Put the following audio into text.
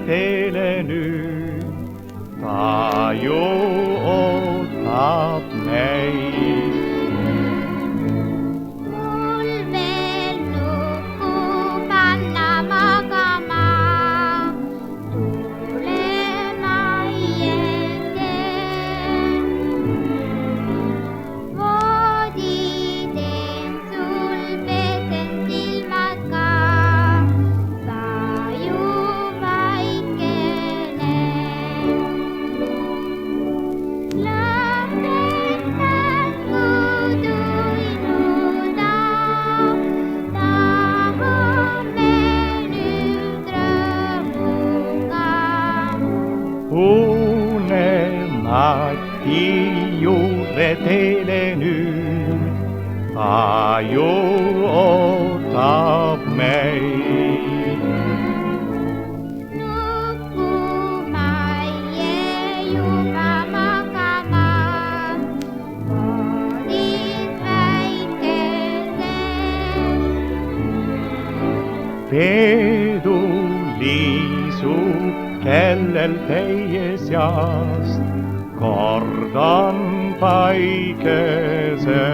teele nüüd, ta ju ootab meid. Mul veel nuppu panna magama, tulen aiende. Voodi teen sul, pesen silmad ka, vaju vaikene. Lõpetas kuduinuda, tahame nüüd rõõmuga. Unemati juurde teele nüüd, ta ju ootab meid. Nukkuma jäi juba magama, voodis väikeses. Peedu liisub kellel teie seast, kordan paikese.